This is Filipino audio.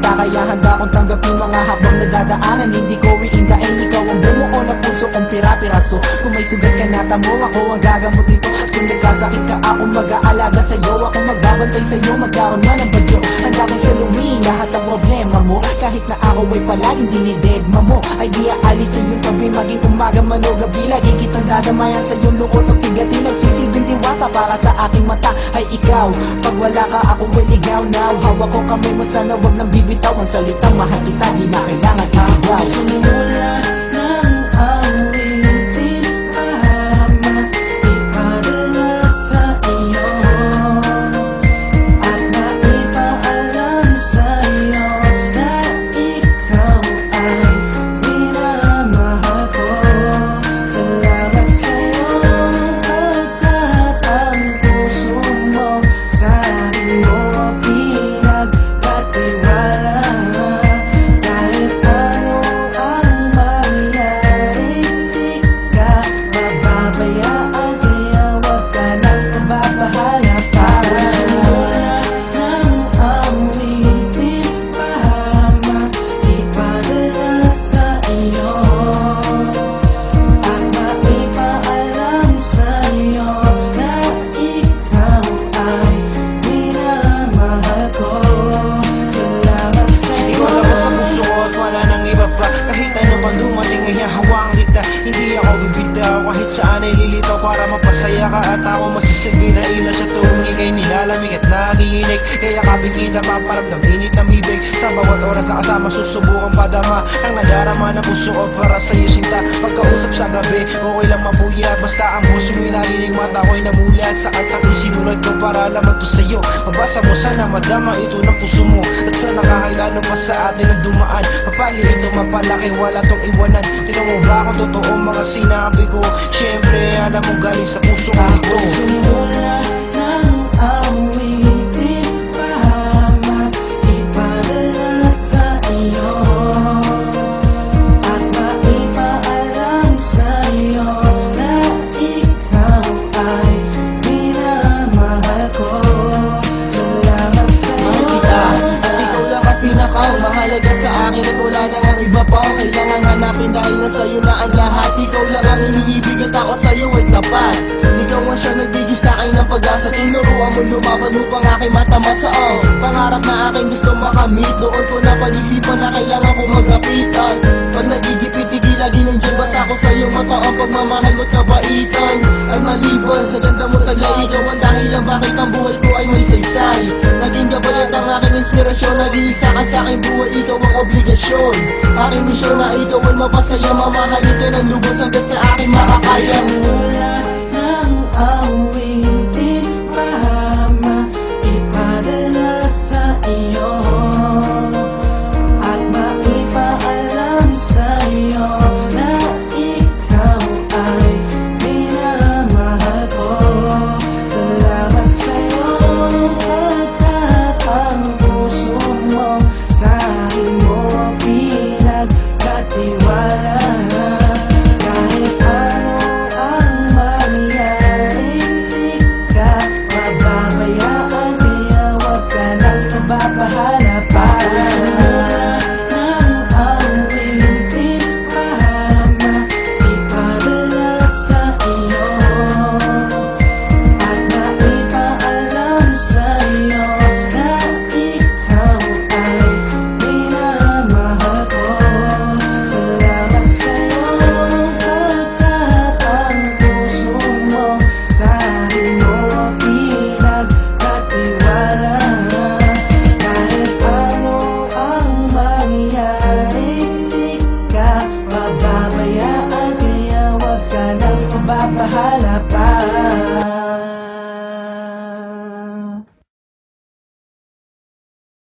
kita, kaya handa kong tanggapin mga habang nadadaanan. Hindi ko iindain, ikaw ang bumuo na puso kong pira-piraso. Kung may sugat ka natamo, ako ang gagamot dito. At kung nagkasakit ka, ako mag-aalaga sa'yo. Ako magbabantay sa'yo, magkaroon man ng bagyo. Handa kong saluhin lahat ng problema mo. Kahit na ako ay palaging dinidedma mo, ay di aalis sa iyong tabi. Maging umaga man o gabi, lagi kitang dadamayan sa iyong lukot at pigatin. Nagsisilbing diwata para sa aking mata ay ikaw. Pag wala ka, ako ay ligaw now. Hawak ko kamay mo, sana wag nang bibitaw. Ang salitang mahal kita, di na kailangan isigaw. Sumulat ng awitin, mahama ipadala sa iyo, at maipaalam sa iyo na ikaw ay minamahal ko. Salamat sa iyo pagkat ang puso mo sa akin mo pinagkatiwala. Kahit ano ang mangyari, di ka mababayaan, kaya wag ka nang mababahala pa. Sumulat ng awitin, mahama ipadala sa iyo, at maipaalam sa iyo na ikaw ay minamahal ko. Salamat sa iyo. Ikaw lang sa puso ko at wala nang iba pa. Kahit ano pang dumating ay hahawakan kita. Hindi ako bibitaw kahit saan ay lilitaw para mapasaya ka. At ako masisilbi na ilaw sa tuwing ika'y nilalamig at nagiinig. Kaya kapit kita paparamdam init ng bibig. Sa bawat oras na kasama susubukan padama ang nadarama ng puso ko para sa'yo sinta. Pagkausap sa gabi, okay lang mapuyat. Basta ang puso mo'y narinig, mata ko'y namulat. Sa kantang isinulat ko para laman to sa'yo. Mabasa mo sana madama ito ng puso mo. At sana kahit ano pa sa atin ang dumaan, mapali ito mapalaki, wala tong iwanan. Tinan mo ba kung totoo mga sinabi ko? Siyempre alam mo galing sa puso ko ito. Sumulat ng awitin, mahama ipadala sa iyo, at maipaalam sa iyo na ikaw ay minamahal ko. Salamat sa iyo. Kita, at ikaw lang ang pinakamahalaga sa akin. At wala nang ang iba pa ang kailangan hanapin, dahil na sa'yo na ang lahat. Ikaw lang ang iniibig at ako sa'yo ay tapat. Ikaw ang siya nagbigay sa'kin ng pag-asa. Tinuruan mo lumaban upang aking matamasa. Pangarap na aking gusto makamit, doon ko na pag-isipan na kailangan kong magapitan. Pag nagigipit, lagi nandiyan basta ako sa'yo mata ang pagmamahal mo't kabaitan. At maliban sa ganda mo taglay, ikaw ang dahilan bakit ang buhay ko ay may saysay. Naging gabay at ang aking inspirasyon, nag-iisa ka sa aking buhay, ikaw ang obligasyon. Aking misyon na ikaw ay mapasaya, mamahalin ka ng lubos hanggang sa aking makakaya. Sumulat ng awitin, mahama ipadala sa iyo, at maipaalam sa iyo na ikaw ay minamahal ko. Salamat sa iyo pagkat ang puso mo sa akin mo pinagkatiwala. Kahit ano ang mangyari, di ka mababayaan, kaya wag ka nang mababahala pa. Sumulat ng awitin, mahama ipadala sa iyo, at maipaalam sa iyo na ikaw ay minamahal ko. Salamat sa iyo pagkat ang puso mo sa akin mo pinagkatiwala. Kahit ano ang mangyari, di ka mababayaan, kaya wag ka nang mababahala pa.